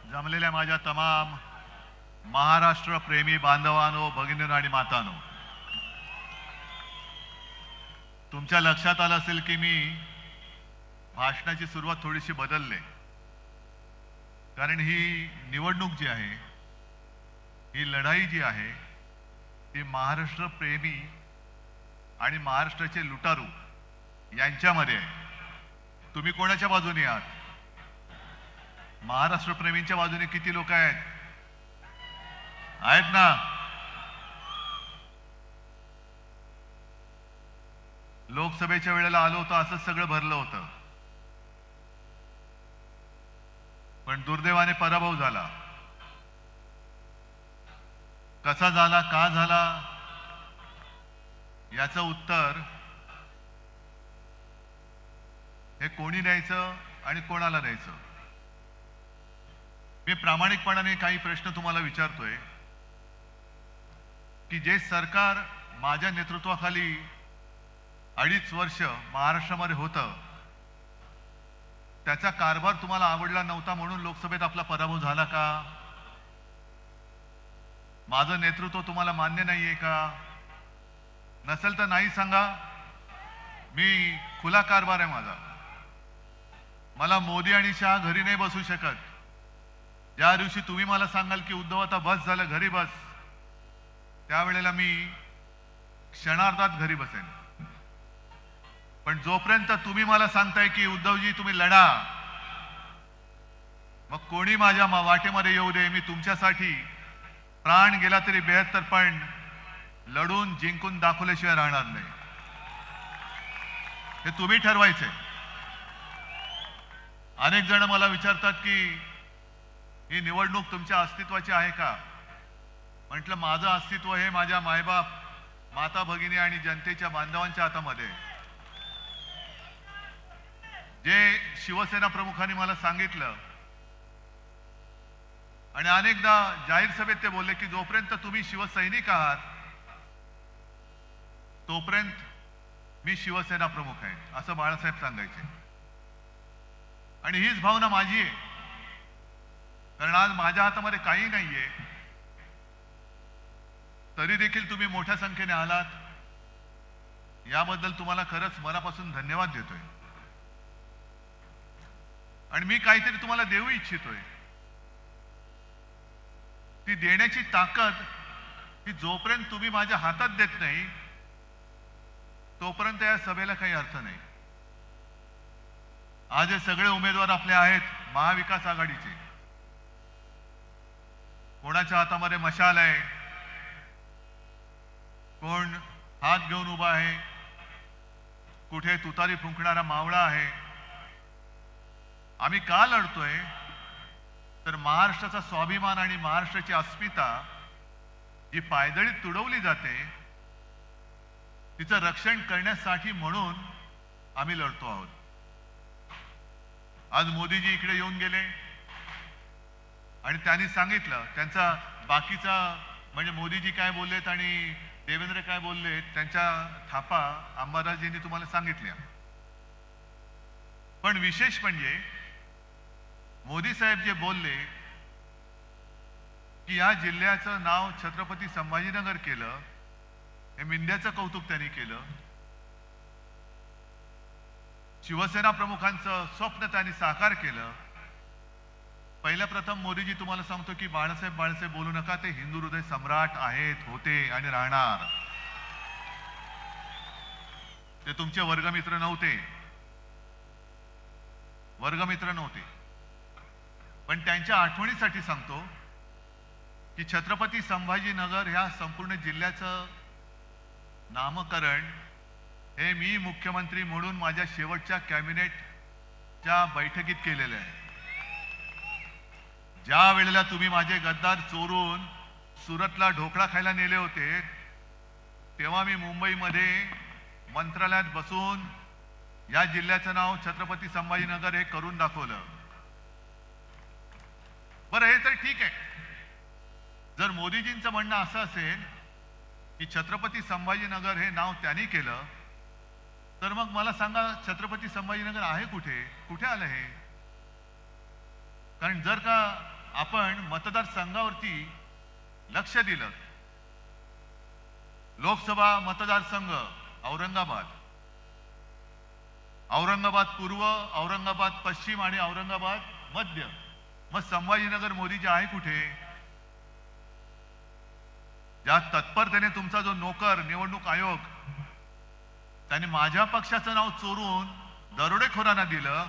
जमलेल्या माझ्या तमाम महाराष्ट्र प्रेमी बांधवांनो, भगिनींनो आणि मातांनो, तुमच्या लक्षात आलं असेल की मी भाषणाची सुरुवात थोडीशी बदलले, कारण ही निवडणूक जी आहे, ही लढाई जी आहे ती महाराष्ट्र प्रेमी आणि महाराष्ट्राचे लुटारू यांच्यामध्ये आहे. तुम्ही कोणाच्या बाजूने आहात? महाराष्ट्र प्रेमींच्या बाजूने किती लोक आहेत? आहेत ना? लोकसभेच्या वेळेला आलो होतो, असंच सगळं भरलं होतं, पण दुर्दैवाने पराभव झाला. कसा झाला, का झाला, याचं उत्तर हे कोणी द्यायचं आणि कोणाला द्यायचं? मी प्रामाणिकपणाने काही प्रश्न तुम्हाला विचारतोय की जे सरकार माझ्या नेतृत्वाखाली 2.5 वर्ष महाराष्ट्रामध्ये होतं, त्याचा कारभार तुम्हाला आवडला नव्हता म्हणून लोकसभेत आपला पराभव झाला का? माझं नेतृत्व तुम्हाला मान्य नाहीये का? नसेल तर नाही सांगा. मी खुला कारभार आहे माझा. मला मोदी आणि शहा घरी नाही बसू शकत. ज्या दिवशी तुम्ही मला सांगाल की उद्धव आता बस झालं, घरी बस, त्यावेळेला मी क्षणार्धात घरी बसेन. पण जोपर्यंत तुम्ही मला सांगताय की उद्धवजी तुम्ही लढा, मग कोणी माझ्या वाटेमध्ये येऊ दे, मी तुमच्यासाठी प्राण गेला तरी 72 पण लढून जिंकून दाखवल्याशिवाय राहणार नाही. हे तुम्ही ठरवायचे. अनेक जण मला विचारतात की ही निवडणूक तुमच्या अस्तित्वाची आहे का? म्हटलं, माझं अस्तित्व हे माझ्या मायबाप, माता भगिनी आणि जनतेच्या बांधवांच्या हातामध्ये. जे शिवसेना प्रमुखांनी मला सांगितलं आणि अनेकदा जाहीर सभेत ते बोलले की जोपर्यंत तुम्ही शिवसैनिक आहात तोपर्यंत मी शिवसेना प्रमुख आहे, असं बाळासाहेब सांगायचे. आणि हीच भावना माझी आहे, कारण आज माझ्या हातामध्ये काही नाहीये, तरी देखील तुम्ही मोठ्या संख्येने आलात. याबद्दल तुम्हाला खरंच मनापासून धन्यवाद देतोय. आणि मी काहीतरी तुम्हाला देऊ इच्छितोय. ती देण्याची ताकद ही जोपर्यंत तुम्ही माझ्या हातात देत नाही तोपर्यंत या सभेला काही अर्थ नाही. आज हे सगळे उमेदवार आपले आहेत महाविकास आघाडीचे. कोणाच्या हातामध्ये मशाल आहे, कोण हात घेऊन उभा आहे, कुठे तुतारी फुंकणारा मावळा आहे. आम्ही का लढतोय तर महाराष्ट्राचा स्वाभिमान आणि महाराष्ट्राची अस्मिता जी पायदळीत तुडवली जाते तिचं रक्षण करण्यासाठी म्हणून आम्ही लढतो आहोत. आज मोदीजी इकडे येऊन गेले आणि त्यांनी सांगितलं त्यांचा बाकीचा, म्हणजे मोदीजी काय बोललेत आणि देवेंद्र काय बोललेत, त्यांच्या थापा अंबादासजींनी तुम्हाला सांगितल्या. पण विशेष म्हणजे मोदी साहेब जे बोलले की या जिल्ह्याचं नाव छत्रपती संभाजीनगर केलं, हे मिंद्याचं कौतुक त्यांनी केलं. शिवसेना प्रमुखांचं स्वप्न त्यांनी साकार केलं. पहिल्या प्रथम मोदीजी तुम्हाला सांगतो की बाळासाहेब बोलू नका, ते हिंदू हृदय सम्राट आहेत, होते आणि राहणार. ते तुमचे वर्गमित्र नव्हते, पण त्यांच्या आठवणीसाठी सांगतो की छत्रपती संभाजीनगर ह्या संपूर्ण जिल्ह्याचं नामकरण हे मी मुख्यमंत्री म्हणून माझ्या शेवटच्या कॅबिनेटच्या बैठकीत केलेलं आहे. ज्या वेळेला तुम्ही माझे गद्दार चोरून सुरतला ढोकळा खायला नेले होते, तेव्हा मी मुंबईमध्ये मंत्रालयात बसून या जिल्ह्याचं नाव छत्रपती संभाजीनगर हे करून दाखवलं. बरं, हे तर ठीक आहे. जर मोदीजींचं म्हणणं असं असेल की छत्रपती संभाजीनगर हे नाव त्यांनी केलं, तर मग मला सांगा छत्रपती संभाजीनगर आहे कुठे? कुठे आलं हे? कारण जर का आपण मतदारसंघावरती लक्ष दिलं. लोकसभा मतदारसंघ औरंगाबाद, औरंगाबाद पूर्व, औरंगाबाद पश्चिम आणि औरंगाबाद मध्य. मग संभाजीनगर मोदीजी आहे कुठे? ज्या तत्परतेने तुमचा जो नोकर निवडणूक आयोग त्याने माझ्या पक्षाचं नाव चोरून दरोडेखोरांना दिलं,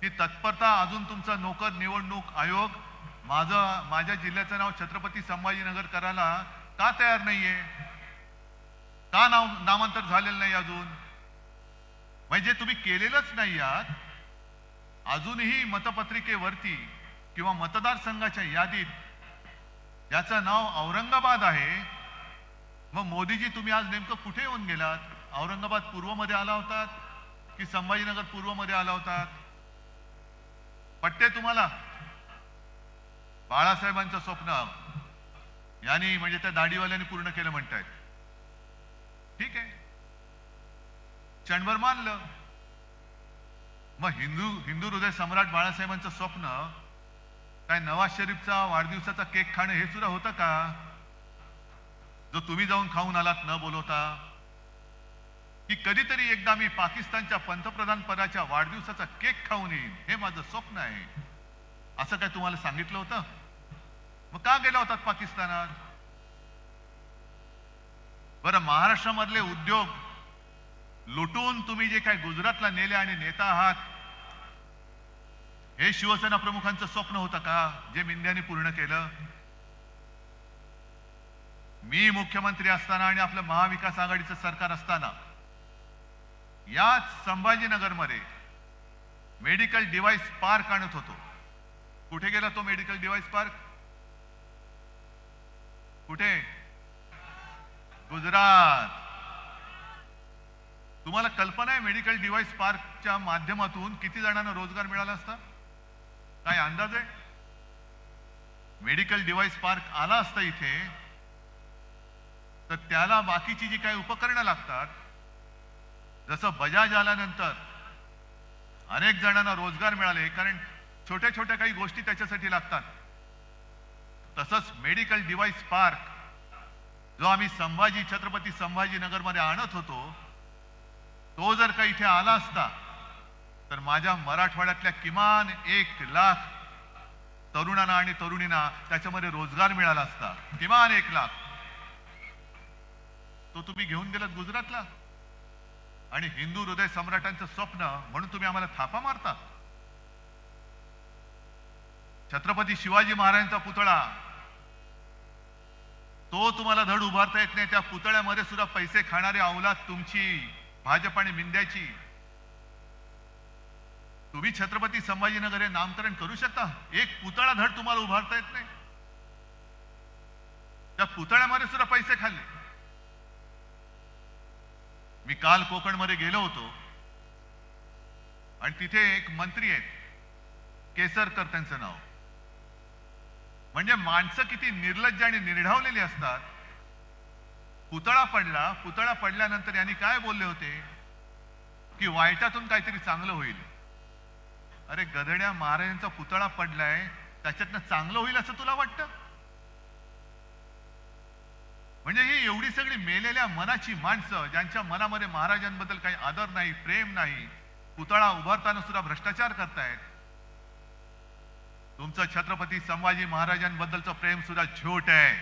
ती तत्परता अजून तुमचा नोकर निवडणूक आयोग माझ्या जिल्ह्याचं नाव छत्रपती संभाजीनगर करायला का तयार नाहीये? का नामांतर झालेलं नाही अजून? म्हणजे तुम्ही केलेलंच नाही आहात. अजूनही मतपत्रिकेवरती किंवा मतदारसंघाच्या यादीत ज्याचं नाव औरंगाबाद आहे, मग मोदीजी तुम्ही आज नेमकं कुठे येऊन गेलात? औरंगाबाद पूर्व मध्ये आला होतात की संभाजीनगर पूर्व मध्ये आला होतात? पट्टे तुम्हाला? बाळासाहेबांचं स्वप्न यांनी म्हणजे त्या दाढीवाल्यांनी पूर्ण केलं म्हणतायत. ठीक आहे, क्षणभर मानलं. मग हिंदू हृदय सम्राट बाळासाहेबांचं स्वप्न काय नवाज शरीफचा वाढदिवसाचा केक खाणं हे सुद्धा होतं का? जो तुम्ही जाऊन खाऊन आलात न बोलवता? की कधीतरी एकदा मी पाकिस्तानच्या पंतप्रधान पदाच्या वाढदिवसाचा केक खाऊन येईन, हे माझं स्वप्न आहे, असं काय तुम्हाला सांगितलं होतं? मग का गेला होतात पाकिस्तानात? बरं, महाराष्ट्रामधले उद्योग लुटून तुम्ही जे काय गुजरातला नेले आणि नेता आहात, हे शिवसेना प्रमुखांचं स्वप्न होतं का, जे मिंद्याने पूर्ण केलं? मी मुख्यमंत्री असताना आणि आपलं महाविकास आघाडीचं सरकार असताना याच संभाजीनगरमध्ये मेडिकल डिव्हाइस पार्क आणत होतो. कुठे गेला तो मेडिकल डिव्हाइस पार्क? कुठे? गुजरात. तुम्हाला कल्पना आहे मेडिकल डिव्हाइस पार्कच्या माध्यमातून किती जणांना रोजगार मिळाला असता? काय अंदाज आहे? मेडिकल डिव्हाइस पार्क आला असता इथे तर त्याला बाकीची जी काही उपकरणं लागतात, जसं बजाज आल्यानंतर अनेक जणांना रोजगार मिळाले, कारण छोट्या छोट्या काही गोष्टी त्याच्यासाठी लागतात, तसंच मेडिकल डिव्हाइस पार्क जो आम्ही छत्रपती संभाजीनगर मध्ये आणत होतो, तो जर का इथे आला असता तर माझ्या मराठवाड्यातल्या किमान 1 लाख तरुणांना आणि तरुणींना त्याच्यामध्ये रोजगार मिळाला असता. किमान 1 लाख. तो तुम्ही घेऊन गेलात गुजरातला. आणि हिंदू हृदय सम्राटांचं स्वप्न म्हणून तुम्ही आम्हाला थापा मारता. छत्रपती शिवाजी महाराजांचा पुतळा, तो तुम्हाला धड उभारता येत नाही. त्या पुतळ्यामध्ये सुद्धा पैसे खाणारी औलाद तुमची, भाजप आणि मिंद्याची. तुम्ही छत्रपती संभाजीनगर हे नामकरण करू शकता, एक पुतळा धड तुम्हाला उभारता येत नाही. त्या पुतळ्यामध्ये सुद्धा पैसे खाल्ले. मी काल कोकणमध्ये गेलो होतो आणि तिथे एक मंत्री आहेत, केसरकर त्यांचं नाव. म्हणजे माणसं किती निर्लज्ज आणि निर्ढावलेली असतात. पुतळा पडल्यानंतर यांनी काय बोलले होते की वाईटातून काहीतरी चांगलं होईल. अरे गधड्या, महाराजांचा पुतळा पडलाय, त्याच्यातनं चांगलं होईल असं तुला वाटतं? म्हणजे ही एवढी सगळी मेलेल्या मनाची माणसं, ज्यांच्या मनामध्ये महाराजांबद्दल काही आदर नाही, प्रेम नाही, पुतळा उभारताना सुद्धा भ्रष्टाचार करतायत. तुमचं छत्रपती संभाजी महाराजांबद्दलचं प्रेम सुद्धा झोट आहे.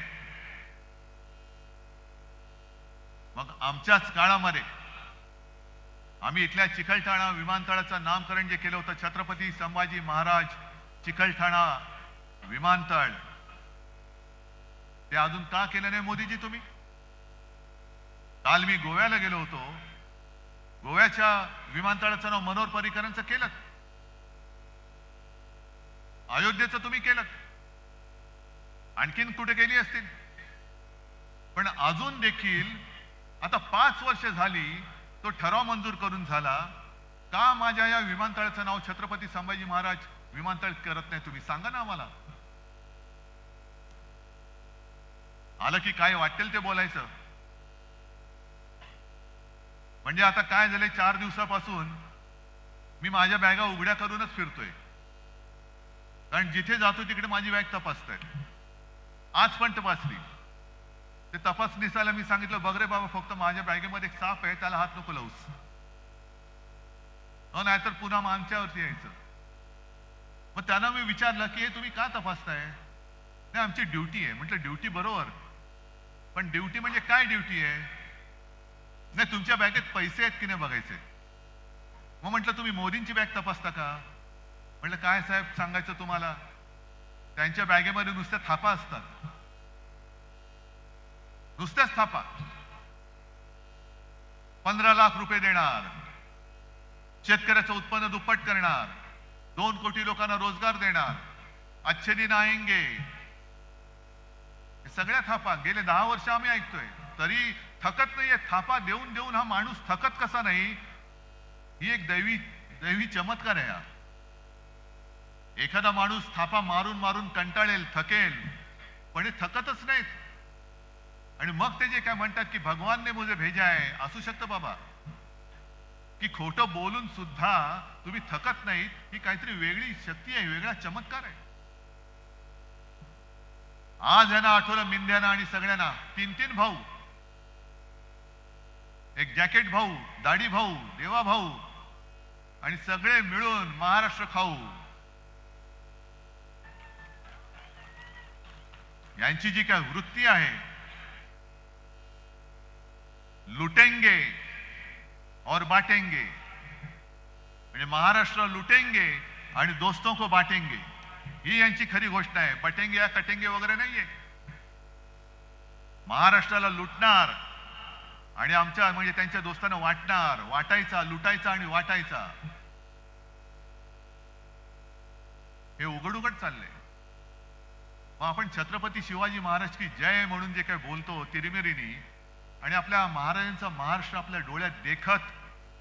मग आमच्याच काळामध्ये आम्ही इथल्या चिकलठाणा विमानतळाचं नामकरण जे केलं होतं, छत्रपती संभाजी महाराज चिकलठाणा विमानतळ, ते अजून का केलं नाही मोदीजी तुम्ही? काल मी गोव्याला गेलो होतो, गोव्याच्या विमानतळाचं नाव मनोहर पर्रीकरांचं केलं, अयोध्येचं तुम्ही केलं, आणखीन कुठे गेली असतील. पण अजून देखील आता 5 वर्ष झाली तो ठराव मंजूर करून झाला, का माझ्या या विमानतळाचं नाव छत्रपती संभाजी महाराज विमानतळ करत नाही तुम्ही? सांगा ना आम्हाला. आलं की काय वाटेल ते बोलायचं. म्हणजे आता काय झालंय, 4 दिवसापासून मी माझ्या बॅगा उघड्या करूनच फिरतोय. कारण जिथे जातो तिकडे माझी बॅग तपासतायत. आज पण तपासली. ते तपासणीसाला मी सांगितलं, बघ रे बाबा, फक्त माझ्या बॅगेमध्ये एक साप आहे, त्याला हात नको लावूस, नाहीतर पुन्हा आमच्यावरती यायचं. मग त्यांना मी विचारलं की हे तुम्ही का तपासताय? नाही, आमची ड्युटी आहे. म्हटलं ड्युटी बरोबर, पण ड्युटी म्हणजे काय ड्युटी आहे? नाही, तुमच्या बॅगेत पैसे आहेत की नाही बघायचे. मग म्हटलं तुम्ही मोदींची बॅग तपासता का? म्हटलं काय साहेब सांगायचं तुम्हाला, त्यांच्या बॅगेमध्ये नुसत्या थापा असतात, नुसत्याच थापा. 15 लाख रुपये देणार, शेतकऱ्याचं उत्पन्न दुप्पट करणार, 2 कोटी लोकांना रोजगार देणार, अच्छे दिन आएंगे. सगळ्या थापा गेले 10 वर्ष आम्ही ऐकतोय, तरी थकत नाहीये. थापा देऊन देऊन हा माणूस थकत कसा नाही, ही एक दैवी चमत्कार आहे. एखादा माणूस थापा मारून मारून कंटाळेल, थकेल, पण हे थकतच नाहीत. आणि मग ते जे काय म्हणतात की भगवान ने मुझे भेजा है, असू शकतं बाबा, की खोटं बोलून सुद्धा तुम्ही थकत नाहीत. ही काहीतरी वेगळी शक्ती आहे, वेगळा चमत्कार आहे. आज यांना आठवलं मिंद्यांना आणि सगळ्यांना, 3 भाऊ, एक जॅकेट भाऊ, दाढी भाऊ, देवा भाऊ, आणि सगळे मिळून महाराष्ट्र खाऊ. यांची जी काय वृत्ती आहे, लुटेंगे और बांटेंगे, म्हणजे महाराष्ट्र लुटेंगे आणि दोस्तों को बांटेंगे, ही यांची खरी गोष्ट आहे. बटेंगे या कटेंगे वगैरे नाहीये. महाराष्ट्राला लुटणार आणि आमच्या म्हणजे त्यांच्या दोस्तांना वाटणार, वाटायचा, लुटायचा आणि वाटायचा, हे उघड उघड चाललंय. मग आपण छत्रपती शिवाजी महाराज की जय म्हणून जे काय बोलतो तिरिमिरीनी, आणि आपल्या महाराजांचा महाराष्ट्र आपल्या डोळ्यात देखत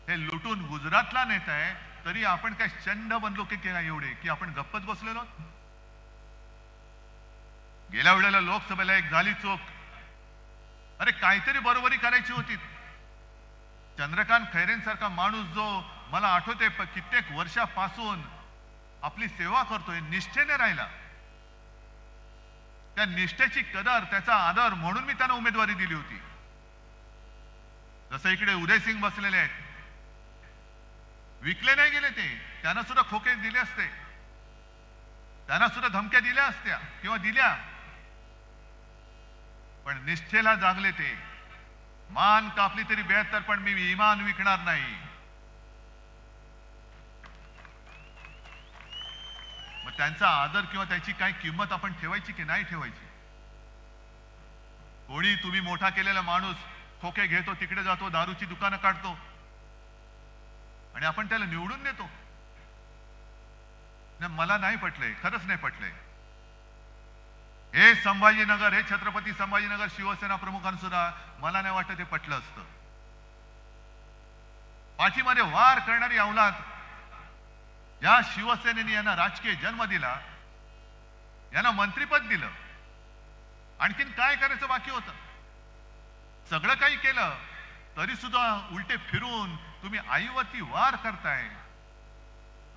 हे लुटून गुजरातला नेत आहे, तरी आपण काय चंड बनलो की काय एवढे की आपण गप्पच बसलेलो? गेल्या वेळेला लोकसभेला एक झाली चूक. अरे काहीतरी बरोबरी करायची होती. चंद्रकांत खैरेंसारखा माणूस जो मला आठवते कित्येक वर्षापासून आपली सेवा करतोय, निष्ठेने राहिला. त्या निष्ठेची कदर, त्याचा आदर म्हणून मी त्यांना उमेदवारी दिली होती. जसं इकडे उदयसिंग बसलेले आहेत, विकले नाही गेले ते, त्यांना सुद्धा खोके दिले असते, त्यांना सुद्धा धमक्या दिल्या असत्या किंवा दिल्या, पण निष्ठेला जागले ते. मान कापली तरी 72, पण मी इमान विकणार नाही. मग त्यांचा आदर किंवा त्याची काय किंमत आपण ठेवायची की नाही ठेवायची? कोणी तुम्ही मोठा केलेला माणूस खोके घेतो, तिकडे जातो, दारूची दुकानं काढतो आणि आपण त्याला निवडून देतो. मला नाही पटलंय, खरंच नाही पटलंय. हे संभाजीनगर, हे छत्रपती संभाजीनगर शिवसेना प्रमुखांसुद्धा मला नाही वाटत हे पटलं असतं. पाठीमध्ये वार करणारी अवलाद, या शिवसेनेने यांना राजकीय जन्म दिला, यांना मंत्रिपद दिलं, आणखीन काय करायचं बाकी होतं? सगळं काही केलं तरी सुद्धा उलटे फिरून तुम्ही आईवरती वार करताय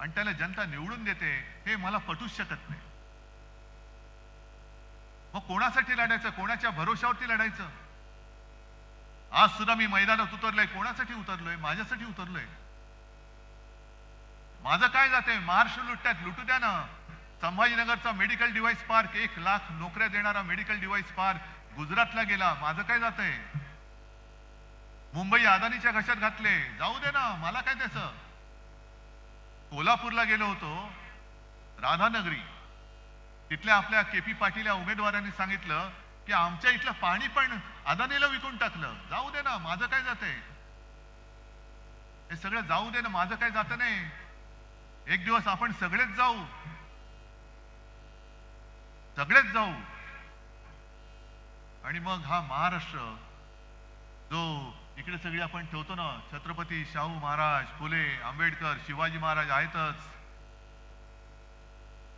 आणि त्याला जनता निवडून देते, हे मला पटूच शकत नाही. मग कोणासाठी लढायचं, कोणाच्या भरोशावरती लढायचं? आज सुद्धा मी मैदानात उतरलोय, कोणासाठी उतरलोय? माझ्यासाठी उतरलोय. माझं काय जातंय? महाराष्ट्र लुटतात, लुटू द्या ना. संभाजीनगरचा मेडिकल डिव्हाइस पार्क, 1 लाख नोकऱ्या देणारा मेडिकल डिव्हाइस पार्क गुजरातला गेला, माझं काय जातंय? मुंबई अदानीच्या घशात घातले, जाऊ दे ना, मला काय त्याचं? कोल्हापूरला गेलो होतो, राधानगरी, तिथल्या आपल्या KP पाटील या उमेदवारांनी सांगितलं की आमच्या इथलं पाणी पण अदानीला विकून टाकलं, जाऊ दे ना, माझं काय जातंय? हे सगळं जाऊ दे ना, माझं काय जातं नाही. एक दिवस आपण सगळेच जाऊ, सगळेच जाऊ, आणि मग हा महाराष्ट्र जो इकडे सगळी आपण ठेवतो ना, छत्रपती शाहू महाराज, फुले, आंबेडकर, शिवाजी महाराज आहेतच,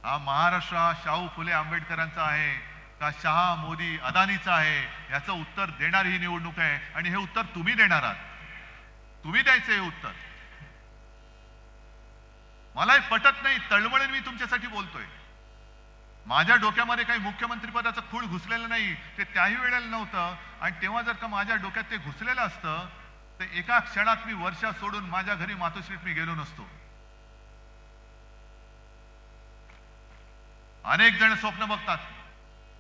हा महाराष्ट्र हा शाहू फुले आंबेडकरांचा आहे का शहा मोदी अदानीचा आहे? याचं उत्तर देणारी ही निवडणूक आहे, आणि हे उत्तर तुम्ही देणार आहात. तुम्ही द्यायचं हे उत्तर. मला हे पटत नाही, तळमळीने मी तुमच्यासाठी बोलतोय. माझ्या डोक्यामध्ये काही मुख्यमंत्री पदाचं खूळ घुसलेलं नाही, ते त्याही वेळेला नव्हतं. आणि तेव्हा जर का माझ्या डोक्यात ते घुसलेलं असतं तर एका क्षणात मी वर्षा सोडून माझ्या घरी मातोश्रीत मी गेलो नसतो. अनेक जण स्वप्न बघतात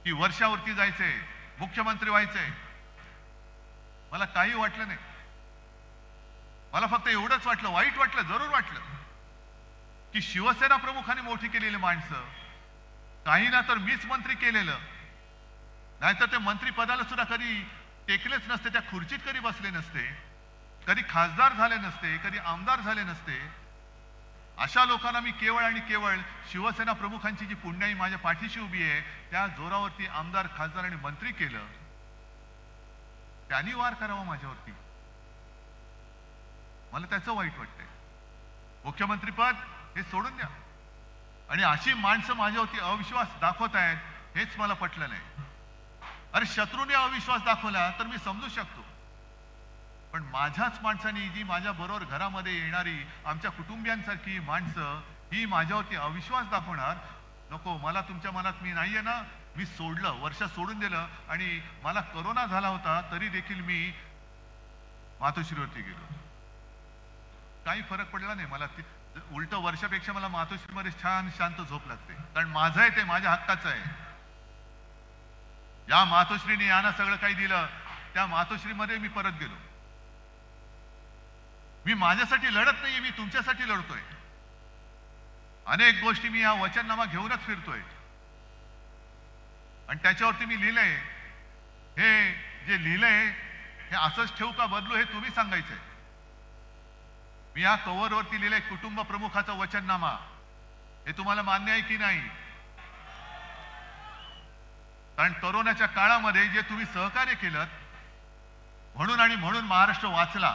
की वर्षावरती जायचंय, मुख्यमंत्री व्हायचंय. मला काही वाटलं नाही. मला फक्त एवढंच वाटलं, वाईट वाटलं, जरूर वाटलं की शिवसेना प्रमुखांनी मोठी केलेली माणसं, काही ना तर मीच मंत्री केलेलं, नाहीतर ते मंत्री पदाला सुद्धा कधी टेकलेच नसते, त्या खुर्चीत कधी बसले नसते, कधी खासदार झाले नसते, कधी आमदार झाले नसते. अशा लोकांना मी केवळ आणि केवळ शिवसेना प्रमुखांची जी पुण्याई माझ्या पाठीशी उभी आहे त्या जोरावरती आमदार, खासदार आणि मंत्री केलं. त्यांनी वार करावा माझ्यावरती, मला त्याचं वाईट वाटतंय. मुख्यमंत्री पद हे सोडून द्या. आणि अशी माणसं माझ्यावरती अविश्वास दाखवत आहेत हेच मला पटलं नाही. अरे शत्रूने अविश्वास दाखवला तर मी समजू शकतो, पण माझ्याच माणसांनी, जी माझ्या बरोबर घरामध्ये येणारी आमच्या कुटुंबियांसारखी माणसं, ही माझ्यावरती अविश्वास दाखवणार नको. मला तुमच्या मनात मी नाहीये ना. मी सोडलं, वर्ष सोडून दिलं आणि मला कोरोना झाला होता तरी देखील मी मातोश्रीवरती गेलो. काही फरक पडला नाही मला. उलट वर्षापेक्षा मला मातोश्रीमध्ये छान शांत झोप लागते, कारण माझं आहे, ते माझ्या हक्काचं आहे. या मातोश्रीने यांना सगळं काही दिलं, त्या मातोश्रीमध्ये मी परत गेलो. मी माझ्यासाठी लढत नाहीये, मी तुमच्यासाठी लढतोय. अनेक गोष्टी मी या वचननामा घेऊनच फिरतोय आणि त्याच्यावरती मी लिहिलंय. हे जे लिहिलंय हे असंच ठेवू का बदलू हे तुम्ही सांगायचंय. मी या कव्हरवरती लिहिलंय कुटुंब प्रमुखाचा वचननामा. हे तुम्हाला मान्य आहे की नाही? कारण कोरोनाच्या काळामध्ये जे तुम्ही सहकार्य केलं म्हणून आणि म्हणून महाराष्ट्र वाचला.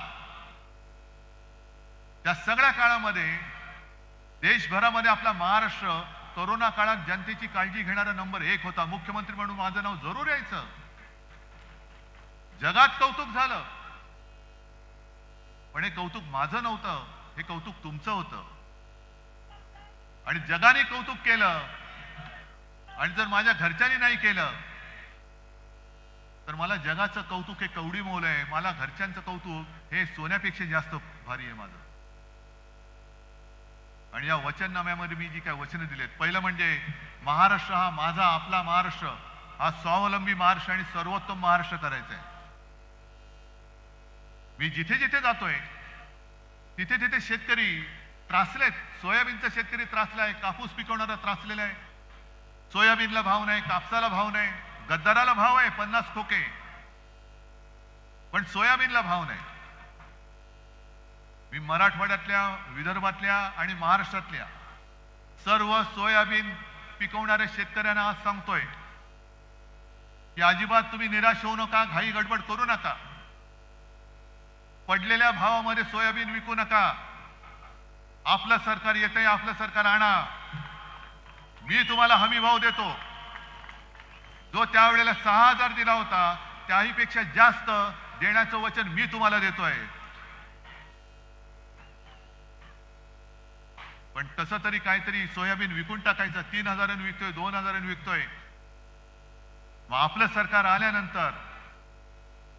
त्या सगळ्या काळामध्ये देशभरामध्ये आपला महाराष्ट्र कोरोना काळात जनतेची काळजी घेणारा नंबर 1 होता. मुख्यमंत्री म्हणून माझं नाव जरूर यायचं. जगात कौतुक झालं, पण हे कौतुक माझं नव्हतं, हे कौतुक तुमचं होतं. आणि जगाने कौतुक केलं आणि जर माझ्या घरच्यांनी नाही केलं तर मला जगाचं कौतुक हे कवडी मोल आहे, मला घरच्यांचं कौतुक हे सोन्यापेक्षा जास्त भारी आहे माझं. आणि या वचननाम्यामध्ये मी जी काय वचनं दिलेत, पहिलं म्हणजे महाराष्ट्र हा माझा, आपला महाराष्ट्र हा स्वावलंबी महाराष्ट्र आणि सर्वोत्तम महाराष्ट्र करायचा आहे. मी जिथे जिथे जातोय तिथे तिथे शेतकरी त्रासलेत. सोयाबीनचा शेतकरी त्रासलाय, कापूस पिकवणारा त्रासलेला आहे. सोयाबीनला भाव नाही, कापसाला भाव नाही, गद्दाराला भाव आहे 50 खोके, पण सोयाबीनला भाव नाही. मी मराठवाड्यातल्या, विदर्भातल्या आणि महाराष्ट्रातल्या सर्व सोयाबीन पिकवणाऱ्या शेतकऱ्यांना आज सांगतोय की अजिबात तुम्ही निराश होऊ नका, घाई गडबड करू नका. पडलेल्या भावामध्ये सोयाबीन विकू नका. आपलं सरकार येतंय, आपलं सरकार आणा. मी तुम्हाला हमी भाव देतो. जो त्यावेळेला 6,000 दिला होता त्याही पेक्षा जास्त देण्याचं वचन मी तुम्हाला देतोय. पण तसं तरी काहीतरी सोयाबीन विकून टाकायचं. 3,000 विकतोय, 2,000 विकतोय. मग आपलं सरकार आल्यानंतर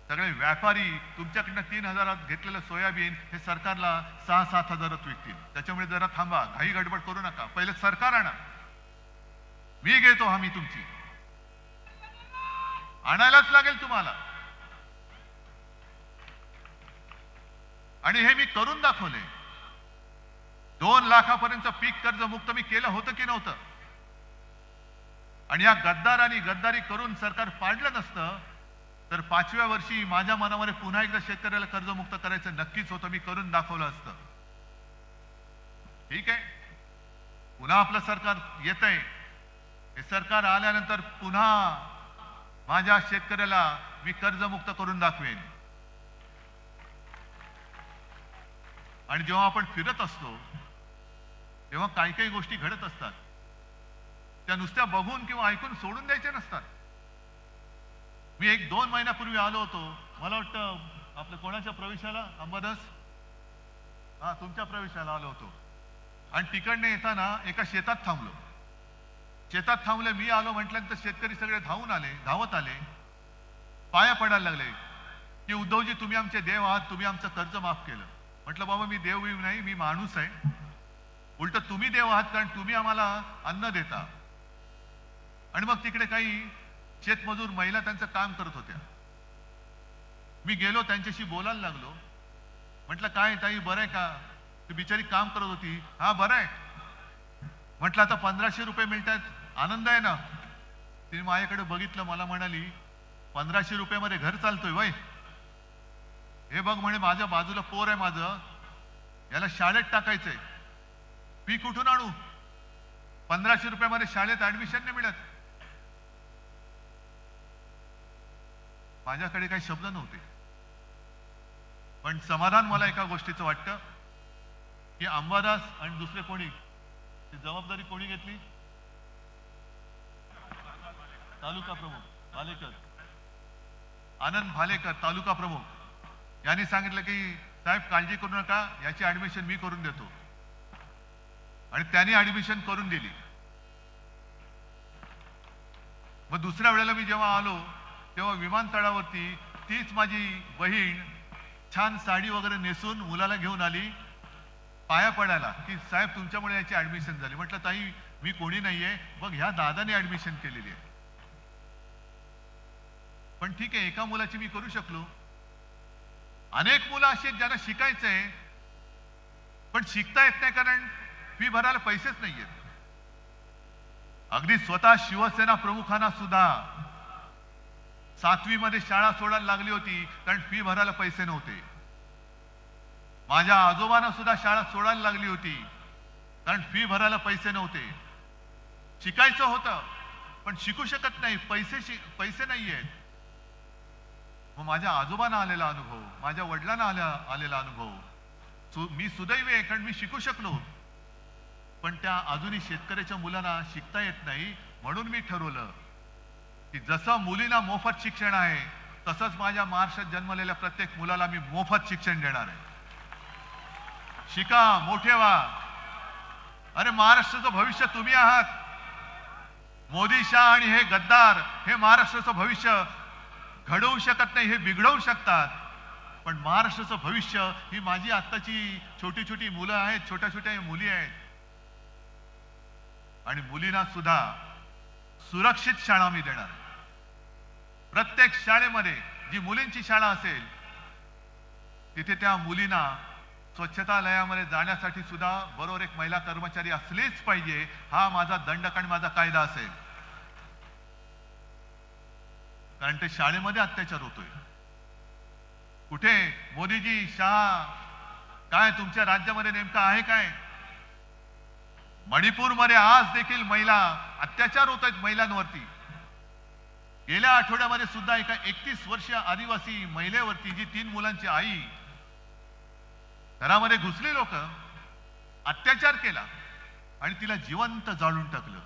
सगळे व्यापारी तुमच्याकडनं 3,000 घेतलेलं सोयाबीन हे सरकारला 6-7,000 विकतील. त्याच्यामुळे जरा थांबा, घाई गडबड करू नका. पहिले सरकार आणा, मी घेतो हमी तुमची. आणायलाच लागेल तुम्हाला. आणि हे मी करून दाखवले. 2 लाखापर्यंत पीक कर्ज मुक्त मी केलं होतं की नव्हतं? आणि या गद्दारांनी गद्दारी करून सरकार पाडलं नसतं तर 5व्या वर्षी माझ्या मनामध्ये पुन्हा एकदा शेतकऱ्याला कर्जमुक्त करायचं नक्कीच होतं. मी करून दाखवलं असतं. ठीक आहे, पुन्हा आपलं सरकार येतंय. हे सरकार आल्यानंतर पुन्हा माझ्या शेतकऱ्याला मी कर्जमुक्त करून दाखवेन. आणि जेव्हा आपण फिरत असतो तेव्हा काही काही गोष्टी घडत असतात, त्या नुसत्या बघून किंवा ऐकून सोडून द्यायच्या नसतात. मी 1-2 महिन्यापूर्वी आलो होतो, मला वाटतं आपल्या कोणाच्या प्रवेशाला, अंबादास, तुमच्या प्रवेशाला आलो होतो. आणि तिकडने येताना एका शेतात थांबलो. शेतात थांबले, मी आलो म्हटल्यानंतर शेतकरी सगळे धावत आले, पाया पडायला लागले की उद्धवजी तुम्ही आमचे देव आहात, तुम्ही आमचं कर्ज माफ केलं. म्हटलं बाबा मी देव नाही, मी माणूस आहे. उलट तुम्ही देव आहात, कारण तुम्ही आम्हाला अन्न देता. आणि मग तिकडे काही शेतमजूर महिला त्यांचं काम करत होत्या. मी गेलो त्यांच्याशी बोलायला लागलो. म्हटलं काय ताई बरं आहे का? ती बिचारी काम करत होती. हा बरं आहे. म्हटलं आता 1500 रुपये मिळतात, आनंद आहे ना? तिने माझ्याकडे बघितलं, मला म्हणाली 1500 रुपयामध्ये घर चालतोय वय? हे बघ म्हणे माझ्या बाजूला पोर आहे माझं, याला शाळेत टाकायचंय, फी कुठून आणू? 1500 रुपयामध्ये शाळेत ऍडमिशन नाही मिळत. माझ्याकडे काही शब्द नव्हते, पण समाधान मला एका गोष्टीचं वाटतं की अंबादास आणि दुसरे कोणी ती जबाबदारी कोणी घेतली? तालुका प्रमुख भालेकर, आनंद भालेकर तालुका प्रमुख यांनी सांगितलं की साहेब काळजी करू नका, याची ऍडमिशन मी करून देतो. आणि त्यांनी ऍडमिशन करून दिली. मग दुसऱ्या वेळेला मी जेव्हा आलो तेव्हा विमानतळावरती तीच माझी बहीण छान साडी वगैरे नेसून मुलाला घेऊन आली पाया पडायला की साहेब तुमच्यामुळे याची ऍडमिशन झाली. म्हटलं ताई मी कोणी नाहीये, बघ ह्या दादाने ऍडमिशन केलेली आहे. पण ठीक आहे, एका मुलाची मी करू शकलो. अनेक मुलं अशी आहेत ज्यांना शिकायचंय पण शिकता येत नाही, कारण फी भरायला पैसेच नाहीयेत. अगदी स्वतः शिवसेना प्रमुखांना सुद्धा 7वी मध्ये शाळा सोडायला लागली होती, कारण फी भरायला पैसे नव्हते. माझ्या आजोबांना सुद्धा शाळा सोडायला लागली होती, कारण फी भरायला पैसे नव्हते. शिकायचं होतं पण शिकू शकत नाही, पैसे नाहीयेत. मग माझ्या आजोबांना आलेला अनुभव, माझ्या वडिलांना आलेला अनुभव, मी सुदैवी आहे कारण मी शिकू शकलो. पण त्या अजूनही शेतकऱ्याच्या मुलांना शिकता येत नाही. म्हणून मी ठरवलं की जसं मुलींना मोफत शिक्षण आहे, तसंच माझ्या महाराष्ट्रात जन्मलेल्या प्रत्येक मुलाला मी मोफत शिक्षण देणार आहे. शिका, मोठे व्हा. अरे महाराष्ट्राचं भविष्य तुम्ही आहात. मोदी शाह आणि हे गद्दार हे महाराष्ट्राचं भविष्य घडवू शकत नाही, हे बिघडवू शकतात. पण महाराष्ट्राचं भविष्य ही माझी आत्ताची छोटी छोटी मुलं आहेत, छोट्या छोट्या मुली आहेत. आणि मुलींना सुद्धा सुरक्षित शाळा मी देणार. प्रत्येक शाळेमध्ये जी मुलींची शाळा असेल तिथे त्या मुलींना स्वच्छतालयामध्ये जाण्यासाठी सुद्धा बरोबर एक महिला कर्मचारी असलीच पाहिजे. हा माझा दंडक आणि माझा कायदा असेल, कारण ते शाळेमध्ये अत्याचार होतोय. कुठे मोदीजी, शहा, काय तुमच्या राज्यामध्ये नेमकं आहे काय? मणिपूरमध्ये आज देखील महिला अत्याचार होत आहेत महिलांवरती. गेल्या आठवड्यामध्ये सुद्धा एका 31 वर्षीय आदिवासी महिलेवरती, जी 3 मुलांची आई, घरामध्ये घुसली लोक, अत्याचार केला आणि तिला जिवंत जाळून टाकलं.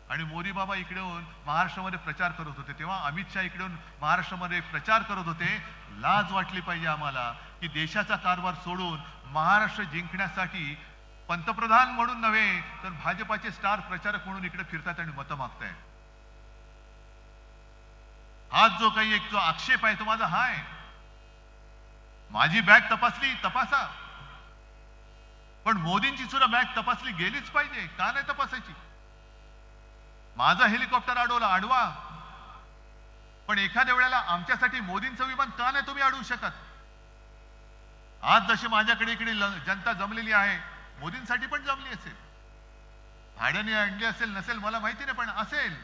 आणि मोदी बाबा इकडे येऊन महाराष्ट्रामध्ये प्रचार करत होते, तेव्हा अमित शहा इकडे येऊन महाराष्ट्रामध्ये प्रचार करत होते. लाज वाटली पाहिजे आम्हाला की देशाचा कारभार सोडून महाराष्ट्र जिंकण्यासाठी पंतप्रधान म्हणून नव्हे तर भाजपाचे स्टार प्रचारक म्हणून इकडे फिरतात आणि मतं मागतायत. हा जो काही एक जो आक्षेप आहे तो माझा हा आहे. माझी बॅग तपासली, तपासा, पण मोदींची सुद्धा बॅग तपासली गेलीच पाहिजे. का नाही तपासायची? माझं हेलिकॉप्टर अडवा, पण एखाद्या वेळेला आमच्यासाठी मोदींचं विमान का नाही तुम्ही अडवू शकत? आज जशी माझ्याकडे इकडे जनता जमलेली आहे, मोदींसाठी पण जमली असेल. भाड्याने आणली असेल नसेल मला माहिती नाही, पण असेल.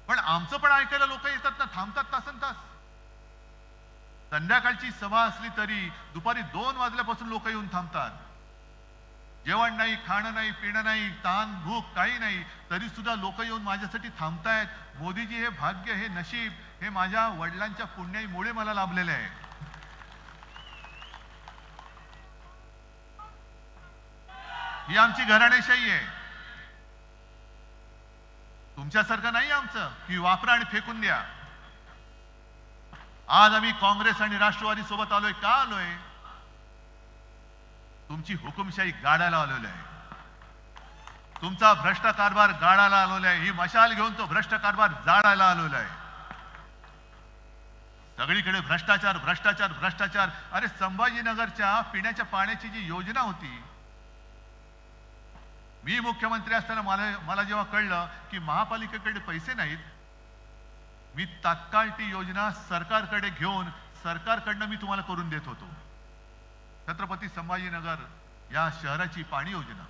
पण आमचं पण ऐकायला लोक येतात ना, थांबतात तासनतास. संध्याकाळची सभा असली तरी दुपारी 2 वाजल्यापासून लोक येऊन थांबतात. जेवण नाही, खाणं नाही, पिणं नाही, ताण भूक काही नाही, तरी सुद्धा लोक येऊन माझ्यासाठी थांबतायत. मोदीजी, हे भाग्य, हे नशीब, हे माझ्या वडिलांच्या पुण्याईमुळे मला लाभलेलं आहे. ही आमची घराणेशाही आहे. तुमच्यासारखं नाही आमचं की वापरा आणि फेकून द्या. आज आम्ही काँग्रेस आणि राष्ट्रवादी सोबत आलोय. का आलोय? तुमची हुकुमशाही गाडायला आलेलो आहे. तुमचा भ्रष्ट कारभार गाळायला आलेला आहे. ही मशाल घेऊन तो भ्रष्ट कारभार जाळायला आलेला आहे. सगळीकडे भ्रष्टाचार भ्रष्टाचार भ्रष्टाचार. अरे संभाजीनगरच्या पिण्याच्या पाण्याची जी योजना होती, मी मुख्यमंत्री असताना मला जेव्हा कळलं की महापालिकेकडे पैसे नाहीत, मी तात्काळ ती योजना सरकारकडे घेऊन सरकारकडनं मी तुम्हाला करून देत होतो. छत्रपती संभाजीनगर या शहराची पाणी योजना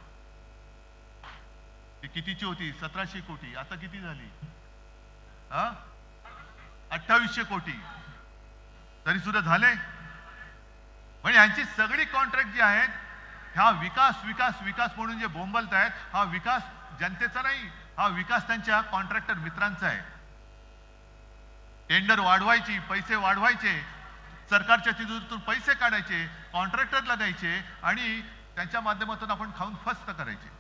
ती कितीची होती? 1700 कोटी. आता किती झाली? 2800 कोटी. तरी सुद्धा झाले. म्हणजे यांची सगळी कॉन्ट्रॅक्ट जी आहेत, हा विकास विकास विकास म्हणून जे बोंबलत आहेत, हा विकास जनतेचा नाही, हा विकास त्यांच्या कॉन्ट्रॅक्टर मित्रांचा आहे. टेंडर वाढवायची, पैसे वाढवायचे, सरकारच्या तिजोरीतून पैसे काढायचे, कॉन्ट्रॅक्टरला द्यायचे आणि त्यांच्या माध्यमातून आपण खाऊन फस्त करायचे.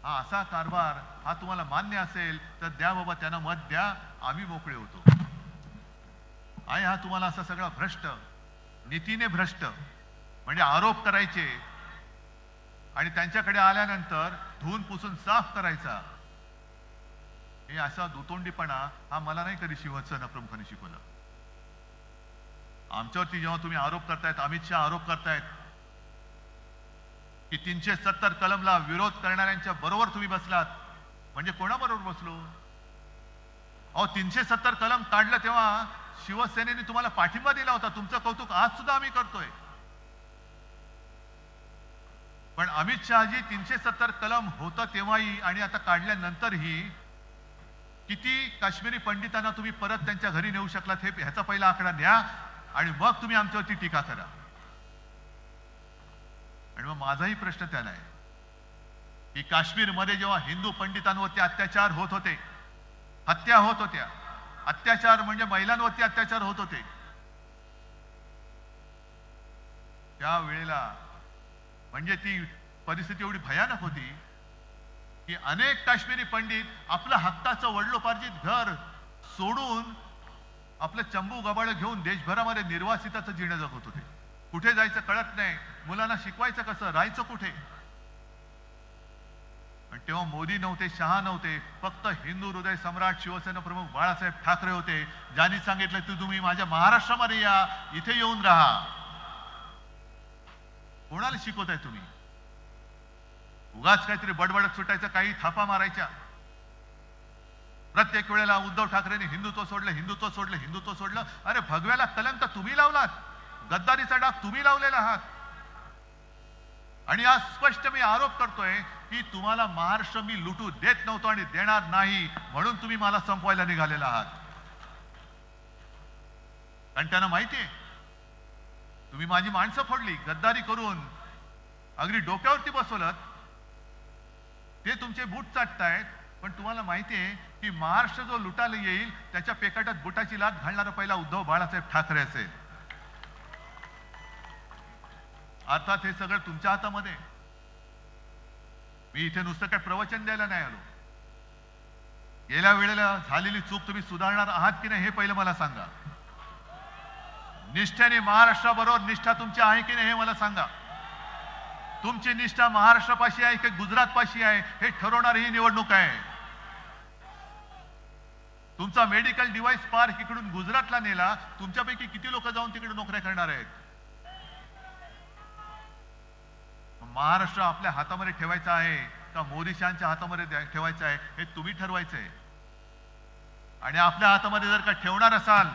हा असा कारभार हा तुम्हाला मान्य असेल तर द्या बाबा, त्यांना मत द्या, आम्ही मोकळे होतो. आणि हा तुम्हाला असा सगळा भ्रष्ट, नीतीने भ्रष्ट म्हणजे आरोप करायचे आणि त्यांच्याकडे आल्यानंतर धुवून पुसून साफ करायचा, हे असा दुतोंडीपणा हा मला नाही कधी शिवसेना प्रमुखांनी शिकवला. आमच्यावरती जेव्हा तुम्ही आरोप करतायत, अमित शहा आरोप करतायत की 370 कलमला विरोध करणाऱ्यांच्या बरोबर तुम्ही बसलात, म्हणजे कोणाबरोबर बसलो? अहो 370 कलम काढलं तेव्हा शिवसेनेने तुम्हाला पाठिंबा दिला होता. तुमचं कौतुक आज सुद्धा आम्ही करतोय. पण अमित शहाजी 370 कलम होतं तेव्हाही आणि आता काढल्यानंतरही किती काश्मीरी पंडितांना तुम्ही परत त्यांच्या घरी नेऊ शकलात, हे ह्याचा पहिला आकडा द्या आणि मग तुम्ही आमच्यावरती टीका करा. आणि मग माझाही प्रश्न त्याला आहे की काश्मीरमध्ये जेव्हा हिंदू पंडितांवरती अत्याचार होत होते, हत्या होत होत्या, अत्याचार म्हणजे महिलांवरती अत्याचार होत होते, त्यावेळेला म्हणजे ती परिस्थिती एवढी भयानक होती की अनेक काश्मीरी पंडित आपलं हक्काचं वडलोपार्जित घर सोडून आपलं चंबू गबाळ घेऊन देशभरामध्ये निर्वासिताचं जीणं जगत होते. कुठे जायचं कळत नाही, मुलांना शिकवायचं कसं, राहायचं कुठे. पण तेव्हा मोदी नव्हते, शहा नव्हते, फक्त हिंदू हृदय सम्राट शिवसेना प्रमुख बाळासाहेब ठाकरे होते, ज्यांनी सांगितलं की तुम्ही माझ्या महाराष्ट्रामध्ये या, इथे येऊन राहा. कोणाला शिकवताय तुम्ही? उगाच काहीतरी बडबडत सुटायचं, काही थापा मारायच्या. प्रत्येक वेळेला उद्धव ठाकरेंनी हिंदुत्व सोडलं, हिंदुत्व सोडलं, हिंदुत्व सोडलं. अरे भगव्याला कलंक तुम्ही लावलात, गद्दारीचा डाग तुम्ही लावलेला आहात. आणि आज स्पष्ट मी आरोप करतोय की तुम्हाला महाराष्ट्र मी लुटू देत नव्हतो आणि देणार नाही, म्हणून तुम्ही मला संपवायला निघालेला आहात. कारण त्यांना माहितीये तुम्ही माझी माणसं फोडली, गद्दारी करून अगदी डोक्यावरती बसवलं, ते तुमचे बूट चाटतायत. पण तुम्हाला माहितीये की महाराष्ट्र जो लुटायला येईल त्याच्या पेकाटात बुटाची लाथ घालणारा पहिला उद्धव बाळासाहेब ठाकरे असेल. अर्थात हे सगळं तुमच्या हातामध्ये. मी इथे नुसतं काय प्रवचन द्यायला नाही आलो. गेल्या वेळेला झालेली चूक तुम्ही सुधारणार आहात की नाही हे पहिलं मला सांगा. निष्ठेने महाराष्ट्राबरोबर निष्ठा तुमची आहे की नाही हे मला सांगा. तुमची निष्ठा महाराष्ट्रापाशी आहे की गुजरातपाशी आहे हे ठरवणार ही निवडणूक आहे. तुमचा मेडिकल डिव्हाइस पार्क इकडून गुजरातला नेला, तुमच्यापैकी किती लोक जाऊन तिकडे नोकऱ्या करणार आहेत? महाराष्ट्र आपल्या हातामध्ये ठेवायचा आहे का मोदी शहांच्या हातामध्ये ठेवायचा आहे हे तुम्ही ठरवायचंय. आणि आपल्या हातामध्ये जर का ठेवणार असाल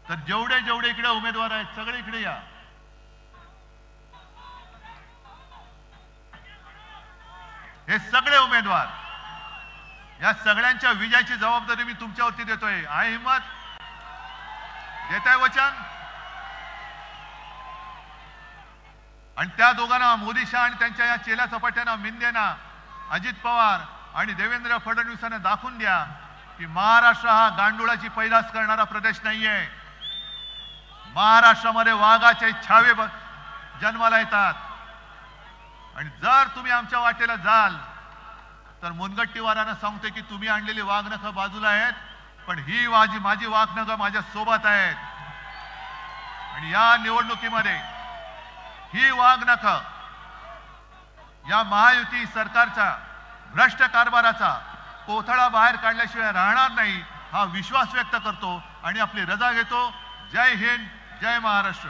तर जेवढे जेवढे इकडे उमेदवार आहेत सगळे इकडे या. हे सगळे उमेदवार, या सगळ्यांच्या विजयाची जबाबदारी मी तुमच्यावरती देतोय. आहे हिम्मत? देताय वचन? आणि त्या दोघांना, मोदी शहा आणि त्यांच्या या चेला चपाट्यांना, मिंदेना, अजित पवार आणि देवेंद्र फडणवीसांना दाखवून द्या की महाराष्ट्र हा गांडुळाची पैदास करणारा प्रदेश नाहीये. महाराष्ट्रामध्ये वाघाचे छावे जन्माला येतात. आणि जर तुम्ही आमच्या वाटेला जाल तर मुनगट्टीवारांना सांगतोय की तुम्ही आणलेली वाघनखं बाजूला आहेत, पण ही माझी वाघनखं माझ्या सोबत आहेत. आणि या निवडणुकीमध्ये ही वाघनखं या महायुती सरकारचा भ्रष्ट कारभाराचा कोथळा बाहेर काढल्याशिवाय राहणार नाही हा विश्वास व्यक्त करतो आणि आपली रजा घेतो. जय हिंद, जय महाराष्ट्र.